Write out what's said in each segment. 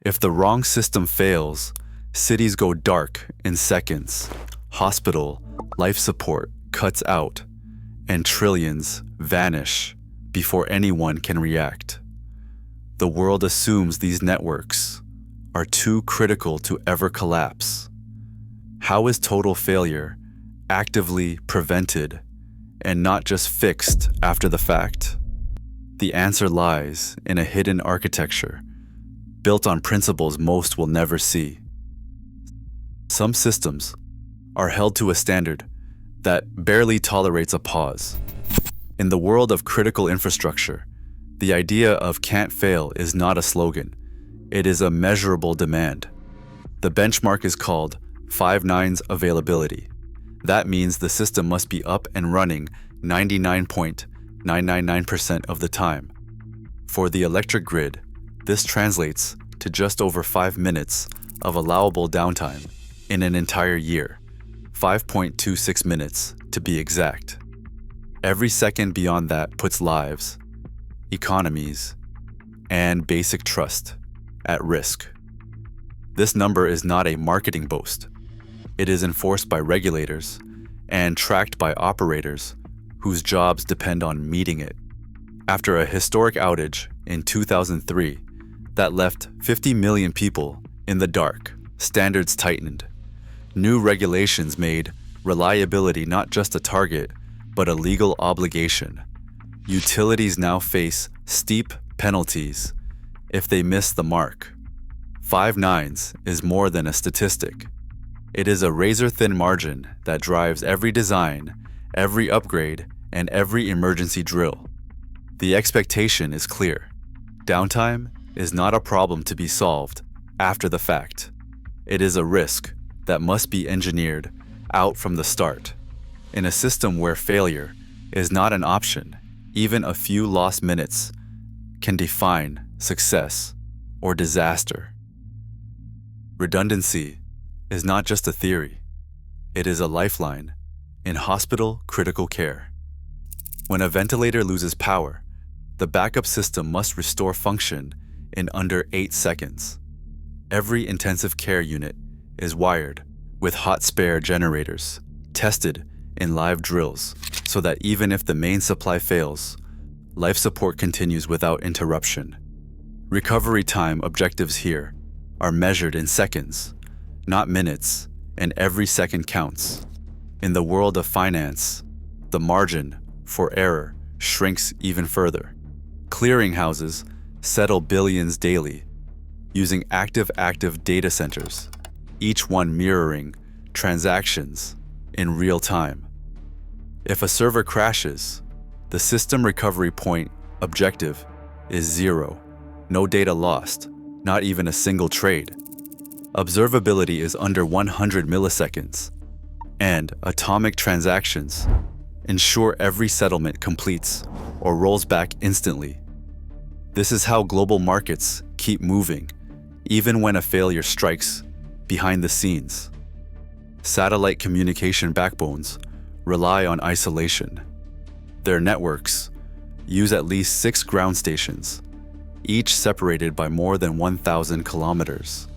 If the wrong system fails, cities go dark in seconds, hospital, life support cuts out, and trillions vanish before anyone can react. The world assumes these networks are too critical to ever collapse. How is total failure actively prevented and not just fixed after the fact? The answer lies in a hidden architecture built on principles most will never see. Some systems are held to a standard that barely tolerates a pause. In the world of critical infrastructure, the idea of can't fail is not a slogan. It is a measurable demand. The benchmark is called 5 nines availability. That means the system must be up and running 99.999% of the time. For the electric grid, this translates to just over 5 minutes of allowable downtime in an entire year, 5.26 minutes to be exact. Every second beyond that puts lives, economies, and basic trust at risk. This number is not a marketing boast. It is enforced by regulators and tracked by operators whose jobs depend on meeting it. After a historic outage in 2003 that left 50 million people in the dark, standards tightened. New regulations made reliability not just a target, but a legal obligation. Utilities now face steep penalties if they miss the mark. 5 nines is more than a statistic. It is a razor-thin margin that drives every design, every upgrade, and every emergency drill. The expectation is clear. Downtime is not a problem to be solved after the fact. It is a risk that must be engineered out from the start. In a system where failure is not an option, even a few lost minutes can define success or disaster. Redundancy is not just a theory. It is a lifeline in hospital critical care. When a ventilator loses power, the backup system must restore function in under 8 seconds. Every intensive care unit is wired with hot spare generators, tested in live drills, so that even if the main supply fails, life support continues without interruption. Recovery time objectives here are measured in seconds, not minutes, and every second counts. In the world of finance, the margin for error shrinks even further. Clearinghouses settle billions daily using active data centers, each one mirroring transactions in real time. If a server crashes, the system recovery point objective is 0. No data lost, not even a single trade. Observability is under 100 milliseconds, and atomic transactions ensure every settlement completes or rolls back instantly. This is how global markets keep moving, even when a failure strikes behind the scenes. Satellite communication backbones rely on isolation. Their networks use at least 6 ground stations, each separated by more than 1,000 kilometers.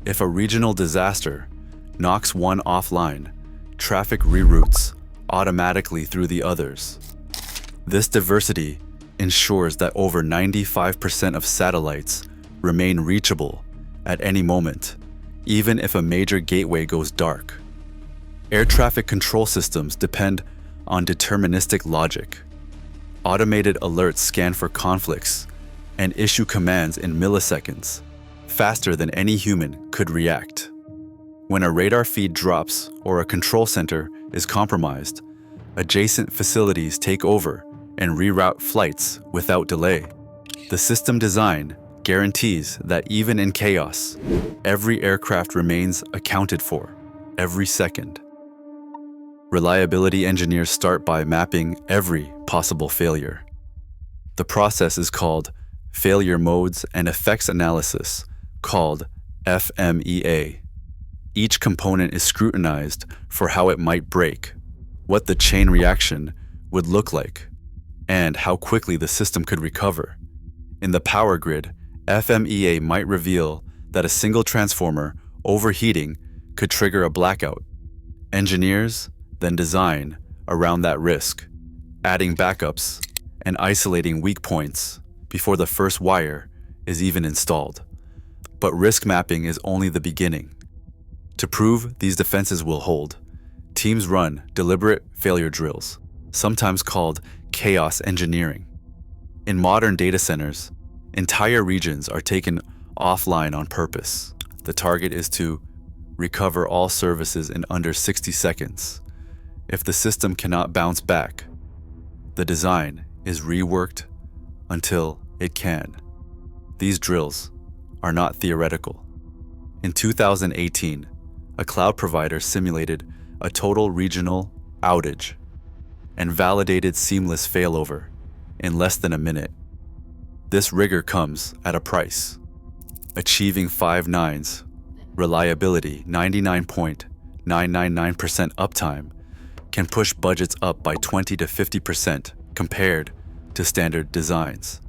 If a regional disaster knocks one offline, traffic reroutes automatically through the others. This diversity ensures that over 95% of satellites remain reachable at any moment, even if a major gateway goes dark. Air traffic control systems depend on deterministic logic. Automated alerts scan for conflicts and issue commands in milliseconds, faster than any human could react. When a radar feed drops or a control center is compromised, adjacent facilities take over and reroute flights without delay. The system design guarantees that even in chaos, every aircraft remains accounted for every second. Reliability engineers start by mapping every possible failure. The process is called Failure Modes and Effects Analysis, called FMEA. Each component is scrutinized for how it might break, what the chain reaction would look like, and how quickly the system could recover. In the power grid, FMEA might reveal that a single transformer overheating could trigger a blackout. Engineers then design around that risk, adding backups and isolating weak points before the first wire is even installed. But risk mapping is only the beginning. To prove these defenses will hold, teams run deliberate failure drills, sometimes called chaos engineering. In modern data centers, entire regions are taken offline on purpose. The target is to recover all services in under 60 seconds. If the system cannot bounce back, the design is reworked until it can. These drills are not theoretical. In 2018, a cloud provider simulated a total regional outage and validated seamless failover in less than a minute. This rigor comes at a price. Achieving 5 nines, reliability 99.999% uptime, can push budgets up by 20 to 50% compared to standard designs.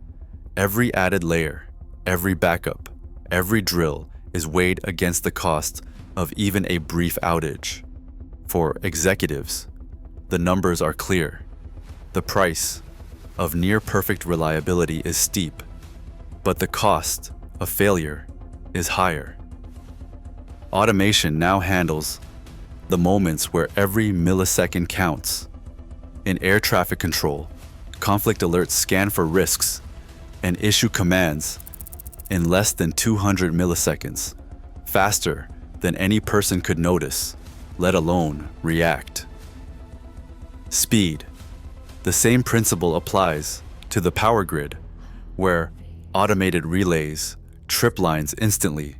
Every added layer, every backup, every drill is weighed against the cost of even a brief outage. For executives, the numbers are clear. The price of near-perfect reliability is steep, but the cost of failure is higher. Automation now handles the moments where every millisecond counts. In air traffic control, conflict alerts scan for risks and issue commands in less than 200 milliseconds, faster than any person could notice, let alone react. Speed. The same principle applies to the power grid, where automated relays trip lines instantly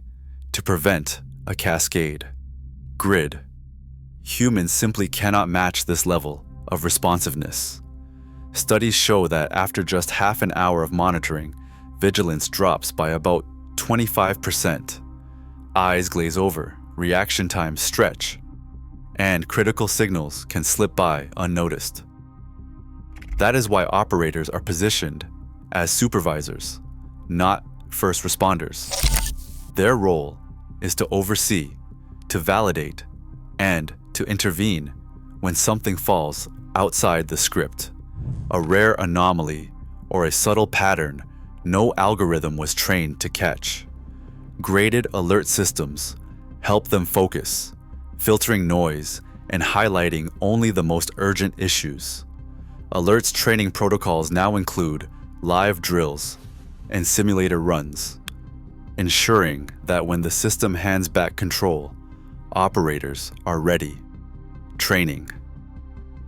to prevent a cascade. Grid. Humans simply cannot match this level of responsiveness. Studies show that after just half an hour of monitoring, vigilance drops by about 25%. Eyes glaze over, reaction times stretch, and critical signals can slip by unnoticed. That is why operators are positioned as supervisors, not first responders. Their role is to oversee, to validate, and to intervene when something falls outside the script, a rare anomaly or a subtle pattern no algorithm was trained to catch. Graded alert systems help them focus, filtering noise and highlighting only the most urgent issues. Alerts training protocols now include live drills and simulator runs, ensuring that when the system hands back control, operators are ready. Training.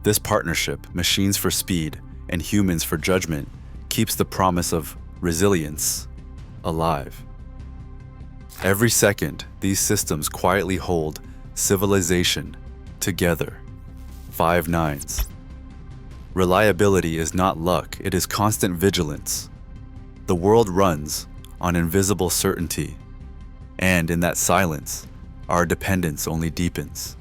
This partnership, machines for speed and humans for judgment, keeps the promise of resilience alive. Every second, these systems quietly hold civilization together. 5 nines. Reliability is not luck, it is constant vigilance. The world runs on invisible certainty, and in that silence, our dependence only deepens.